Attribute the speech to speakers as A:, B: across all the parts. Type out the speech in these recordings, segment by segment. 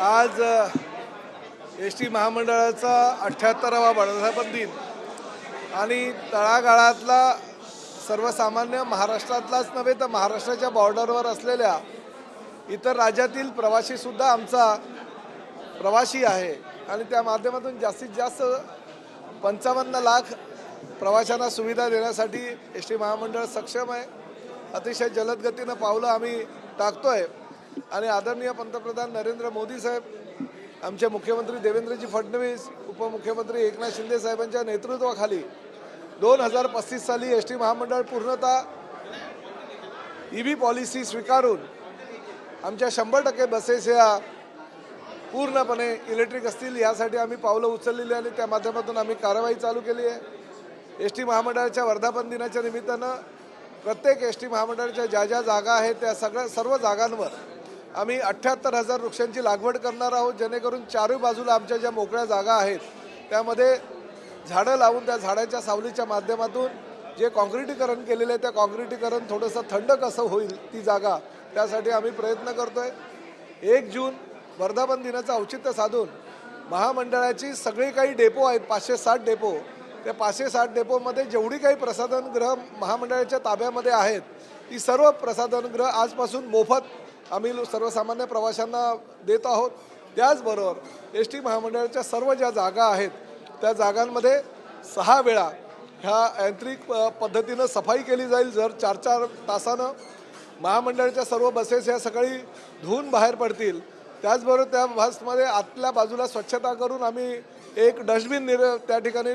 A: आज S T महामंडळाचा 78वा वर्धापन दिन आणि तळागाळातला सर्वसामान्य महाराष्ट्रातलाच नव्हे तर महाराष्ट्राच्या बॉर्डरवर असलेल्या इतर राज्यातील प्रवासीसुद्धा आमचा प्रवासी आहे आणि त्या माध्यमातून जास्तीत जास्त 55 लाख प्रवाशांना सुविधा देण्यासाठी एस टी महामंडळ सक्षम आहे। अतिशय जलद गतीनं पावलं आम्ही टाकतोय आणि आदरणीय पंतप्रधान नरेंद्र मोदी साहेब, आमचे मुख्यमंत्री देवेंद्रजी फडणवीस, उपमुख्यमंत्री एकनाथ शिंदे साहेबांच्या नेतृत्वाखाली 2035 साली एस टी महामंडळ पूर्णतः EV पॉलिसी स्वीकारून आमच्या 100% बसेस या पूर्णपणे इलेक्ट्रिक असतील यासाठी आम्ही पावलं उचललेली आणि त्या माध्यमातून आम्ही कारवाई चालू केली आहे। एस टी महामंडळाच्या वर्धापन दिनाच्या निमित्तानं प्रत्येक एस टी महामंडळाच्या ज्या ज्या जागा आहेत त्या सर्व जागांवर आम्ही 78,000 वृक्षांची लागवड करणार आहोत, जेणेकरून चारही बाजूला आमच्या ज्या मोकळ्या जागा आहेत त्यामध्ये झाडं लावून त्या झाडाच्या सावलीच्या माध्यमातून जे काँक्रिटीकरण केलेलं आहे त्या काँक्रिटीकरण थोडंसं थंड कसं होईल ती जागा, त्यासाठी आम्ही प्रयत्न करतोय। 1 जून वर्धापन दिनाचं औचित्य साधून महामंडळाची सगळी काही डेपो आहेत, 560 डेपो, त्या 560 डेपोमध्ये जेवढी काही प्रसाधनगृह महामंडळाच्या ताब्यामध्ये आहेत ती सर्व प्रसाधनगृह आजपासून मोफत आम्ही सर्वसामान्य प्रवाशांना देत आहोत। त्याचबरोबर एस टी महामंडळाच्या सर्व ज्या जागा आहेत त्या जागांमध्ये 6 वेळा ह्या यांत्रिक पद्धतीनं सफाई केली जाईल। जर 4-4 तासानं महामंडळाच्या सर्व बसेस ह्या सकाळी धुवून बाहेर पडतील। त्याचबरोबर त्या बसमध्ये आतल्या बाजूला स्वच्छता करून आम्ही एक डस्टबिन त्या ठिकाणी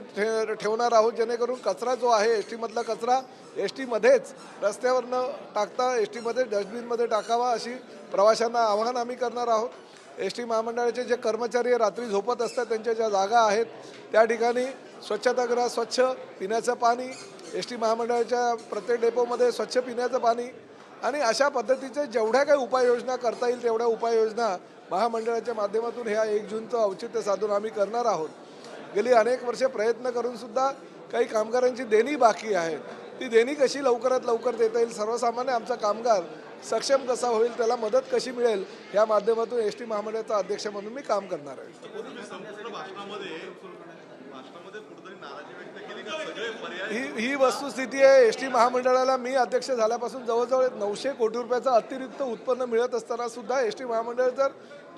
A: ठेवणार आहोत, जेणेकरून कचरा जो आहे एस टीमधला कचरा एस टीमध्येच रस्त्यावर न टाकता एस टीमध्ये डस्टबिनमध्ये टाकावा अशी प्रवाशांना आवाहन आम्ही करणार आहोत। एस टी महामंडळाचे जे कर्मचारी रात्री झोपत असतात त्यांच्या ज्या जागा आहेत त्या ठिकाणी स्वच्छतागृह स्वच्छ, पिण्याचं पाणी, एस टी महामंडळाच्या प्रत्येक डेपोमध्ये स्वच्छ पिण्याचं पाणी आणि अशा पद्धतीचे जेवढ्या काही उपाययोजना करता येईल तेवढ्या उपाययोजना महामंडळाच्या माध्यमातून ह्या 1 जूनचं औचित्य साधून आम्ही करणार आहोत। गेली अनेक वर्षे प्रयत्न करून सुद्धा काही कामगारांची देणी बाकी आहेत, ती देणी कशी लवकरात लवकर देता येईल, सर्वसामान्य आमचा कामगार सक्षम कसा होईल, त्याला मदत कशी मिळेल या माध्यमातून एस टी महामंडळाचा अध्यक्ष म्हणून मी काम करणार आहे। ही वस्तुस्थिती आहे। एस टी महामंडळाला मी अध्यक्ष झाल्यापासून जवळजवळ 900 कोटी रुपयाचं अतिरिक्त उत्पन्न मिळत असताना सुद्धा एस टी महामंडळ जर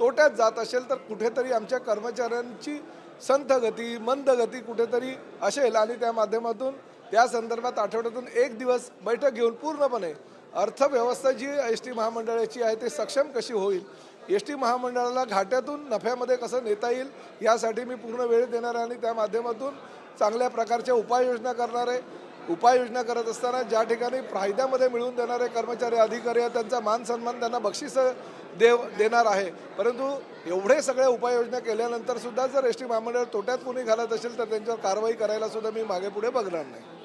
A: तोट्यात जात असेल तर कुठेतरी आमच्या कर्मचाऱ्यांची संथ गती, मंद गती कुठेतरी असेल आणि त्या माध्यमातून त्या संदर्भात आठवड्यातून 1 दिवस बैठक घेऊन पूर्णपणे अर्थव्यवस्था जी एस टी महामंडळाची आहे ते सक्षम कशी होईल, एस टी महामंडळाला घाट्यातून नफ्यामध्ये कसं नेता येईल यासाठी मी पूर्ण वेळ देणार आहे आणि त्या माध्यमातून चांगल्या प्रकारच्या उपाययोजना करणार आहे। उपाययोजना करत असताना ज्या ठिकाणी फायद्यामध्ये मिळवून देणारे कर्मचारी अधिकारी आहेत त्यांचा मान सन्मान, त्यांना बक्षीसं देणार आहे। परंतु एवढे सगळे उपाययोजना केल्यानंतर सुद्धा जर एस टी महामंडळ तोट्यात कोणी घालत असेल तर त्यांच्यावर कारवाई करायला सुद्धा मी मागे पुढे बघणार नाही।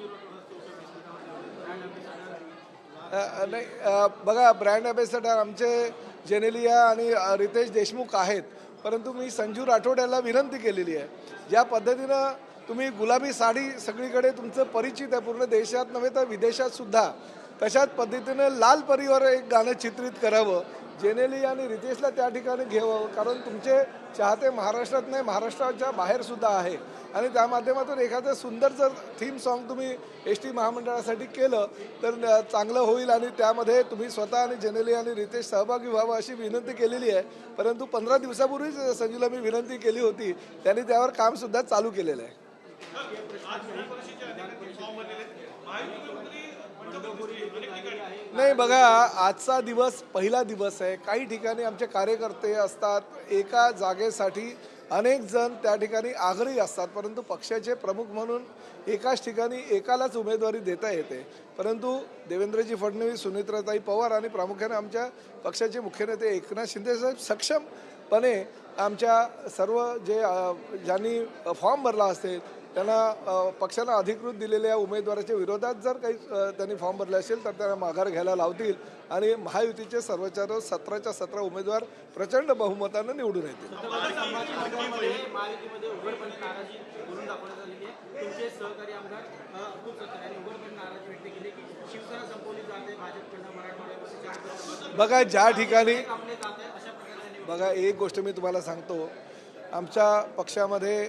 A: बघा, ब्रँड ॲम्बॅसेडर आमचे जेनेलिया आणि रितेश देशमुख आहेत, परंतु मी संजू राठोड याला विनंती केलेली आहे, ज्या पद्धतीनं तुम्ही गुलाबी साडी सगळीकडे तुमचं परिचित आहे पूर्ण देशात नव्हे तर विदेशात सुद्धा, तशाच पद्धतीनं लाल परीवर एक गाणं चित्रित करावं, जेनेलिया आणि रितेशला त्या ठिकाणी घ्यावं, कारण तुमचे चाहते महाराष्ट्रात नाही महाराष्ट्राच्या बाहेर सुद्धा आहे आणि त्या माध्यमातून एखादं सुंदर जर थीम सॉन्ग तुम्ही एस टी महामंडळासाठी केलं तर चांगलं होईल आणि त्यामध्ये तुम्ही स्वतः आणि जेनेलिया आणि रितेश सहभागी व्हावं अशी विनंती केलेली आहे। परंतु 15 दिवसापूर्वीच संजूला मी विनंती केली होती, त्यांनी त्यावर कामसुद्धा चालू केलेलं आहे। नाही, बघा, आजचा दिवस पहिला दिवस आहे। काही ठिकाणी आमचे कार्यकर्ते असतात, एका जागेसाठी अनेक जण त्या ठिकाणी आग्रही असतात, परंतु पक्षाचे प्रमुख म्हणून एकाच ठिकाणी एकालाच उमेदवारी देता येते। परंतु देवेंद्रजी फडणवीस, सुनेत्राताई पवार आणि प्रामुख्याने आमच्या पक्षाचे मुख्य नेते एकनाथ शिंदे साहेब सक्षमपणे आमच्या सर्व ज्यांनी फॉर्म भरला असेल त्यांना पक्षानं अधिकृत दिलेल्या उमेदवाराच्या विरोधात जर काही त्यांनी फॉर्म भरले असेल तर त्यांना माघार घ्यायला लावतील आणि महायुतीचे सर्वोच्च 17च्या 17 उमेदवार प्रचंड बहुमतानं निवडून येतील। बघा, ज्या ठिकाणी बघा, एक गोष्ट मी तुम्हाला सांगतो, आमच्या पक्षामध्ये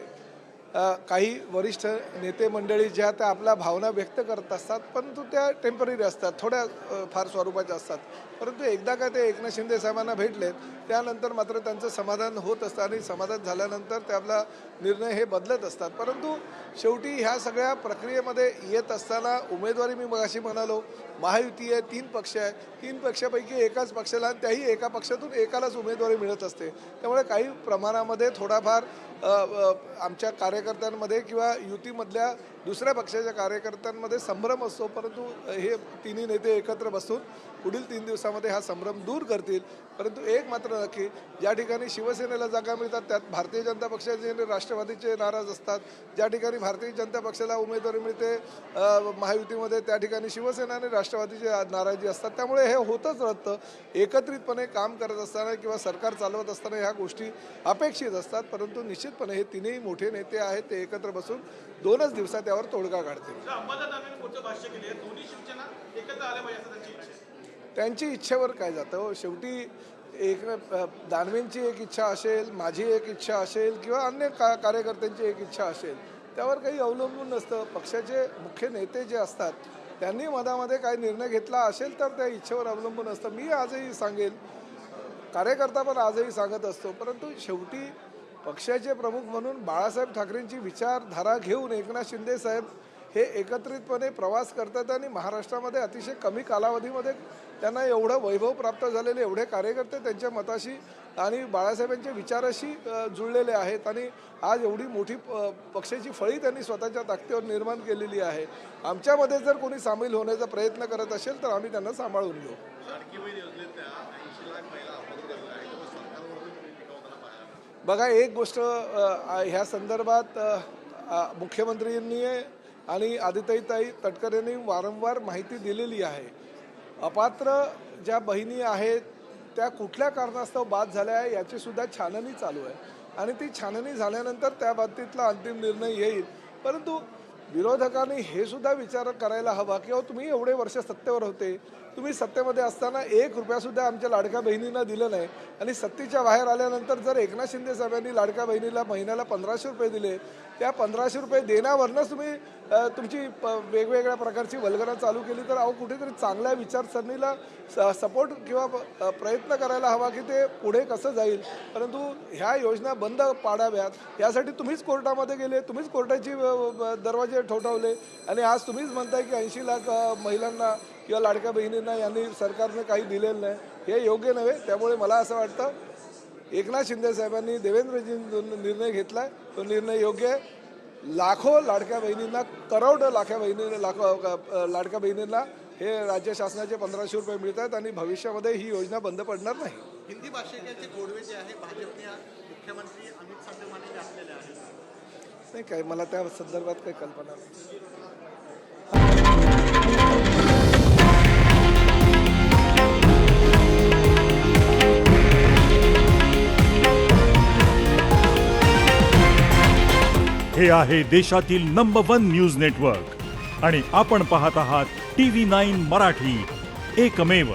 A: काही वरिष्ठ नेते मंडळी ज्या त्या आपल्या भावना व्यक्त करत असतात, परंतु त्या टेम्पररी असतात, थोड्या फार स्वरूपाच्या असतात. परंतु एकदा का ते एकनाथ शिंदे साहेबांना भेटलेत त्यानंतर मात्र त्यांचं समाधान होत असतं आणि समाधान झाल्यानंतर ते आपला निर्णय हे बदलत असतात. परंतु शेवटी ह्या सगळ्या प्रक्रियेमध्ये येत असताना उमेदवारी मी मगाशी म्हणालो, महायुती आहे, 3 पक्ष आहे, 3 पक्षापैकी एकाच पक्षाला आणि त्याही एका पक्षातून एकालाच उमेदवारी मिळत असते. त्यामुळे काही प्रमाणामध्ये थोडाफार आमच्या कार्यकर्त्यांमध्ये किंवा युतीमधल्या दुसऱ्या पक्षाच्या कार्यकर्त्यांमध्ये संभ्रम असतो, परंतु हे तिन्ही नेते एकत्र बसून पुढील 3 दिवसामध्ये हा संभ्रम दूर करतील. परंतु एक मात्र नक्की, ज्या ठिकाणी शिवसेनेला जागा मिळतात त्यात भारतीय जनता पक्षाचे आणि राष्ट्रवादीचे नाराज असतात, ज्या ठिकाणी भारतीय जनता पक्षाला उमेदवारी मिळते महायुतीमध्ये त्या ठिकाणी शिवसेना आणि राष्ट्रवादीची नाराजी असतात. त्यामुळे हे होतच राहतं. एकत्रितपणे काम करत असताना किंवा सरकार चालवत असताना ह्या गोष्टी अपेक्षित असतात. परंतु निश्चितपणे हे तिन्ही मोठे नेते आहेत, ते एकत्र बसून 2च दिवसात यावर तोडगा काढतील. त्यांची इच्छेवर काय जातं हो, शेवटी एक दानवेंची एक इच्छा असेल, माझी एक इच्छा असेल किंवा अन्य कार्यकर्त्यांची एक इच्छा असेल, त्यावर काही अवलंबून नसतं. पक्षाचे मुख्य नेते जे असतात त्यांनी मधामध्ये काही निर्णय घेतला असेल तर त्या इच्छेवर अवलंबून असतं. मी आजही सांगेल, कार्यकर्ता पण आजही सांगत असतो, परंतु शेवटी पक्षाचे प्रमुख म्हणून बाळासाहेब ठाकरेंची विचारधारा घेऊन एकनाथ शिंदे साहेब हे एकत्रितपणे प्रवास करतात आणि महाराष्ट्रामध्ये अतिशय कमी कालावधीमध्ये त्यांना एवढं वैभव प्राप्त झालेले एवढे कार्यकर्ते त्यांच्या मताशी आणि बाळासाहेबांच्या विचाराशी जुळलेले आहेत आणि आज एवढी मोठी पक्षाची फळी त्यांनी स्वतःच्या ताकदीवर निर्माण केलेली आहे. आमच्यामध्ये जर कोणी सामील होण्याचा प्रयत्न करत असेल तर आम्ही त्यांना सांभाळून घेऊ. बघा, एक गोष्ट ह्या संदर्भात मुख्यमंत्र्यांनी आणि आदित्यताई तटकरेंनी वारंवार माहिती दिलेली आहे. अपात्र ज्या बहिणी आहेत त्या कुठल्या कारणास्तव बाद झाल्या आहे याची सुद्धा छाननी चालू आहे आणि ती छाननी झाल्यानंतर त्या बाबतीतला अंतिम निर्णय येईल. परंतु विरोधकांनी हे सुद्धा विचार करायला हवा की तुम्ही एवढे वर्ष सत्तेवर होते, तुम्ही सत्तेमध्ये असताना 1 रुपयासुद्धा आमच्या लाडक्या बहिणींना दिलं नाही आणि सत्तेच्या बाहेर आल्यानंतर जर एकनाथ शिंदे साहेबांनी लाडक्या बहिणीला महिन्याला 1500 रुपये दिले, त्या 1500 रुपये देण्यावरनंच तुम्ही तुमची वेगवेगळ्या प्रकारची वल्गना चालू केली, तर कुठेतरी चांगल्या विचारसरणीला सपोर्ट किंवा प्रयत्न करायला हवा की ते पुढे कसं जाईल. परंतु ह्या योजना बंद पाडाव्यात यासाठी तुम्हीच कोर्टामध्ये गेले, तुम्हीच कोर्टाची दरवाजे ठोठावले आणि आज तुम्हीच म्हणताय की 80 लाख महिलांना किंवा लाडक्या बहिणींना यांनी सरकारने काही दिलेलं नाही. हे योग्य नव्हे. त्यामुळे मला असं वाटतं एकनाथ शिंदे साहेबांनी देवेंद्रजींनी निर्णय घेतला आहे तो निर्णय योग्य आहे. लाखो लाडक्या बहिणींना, करोड लाडक्या बहिणींना हे राज्य शासनाचे 1500 रुपये मिळत आहेत आणि भविष्यामध्ये ही योजना बंद पडणार नाही.
B: हिंदी भाषेचे गोडवे जे आहे भाजपने मुख्यमंत्री अमित शहा घातलेले आहेत.
A: नाही काय, मला त्या संदर्भात काही कल्पना नाही.
C: हे आहे देशातील नंबर 1 न्यूज नेटवर्क आणि आपण पाहत आहात TV9 मराठी, एकमेव.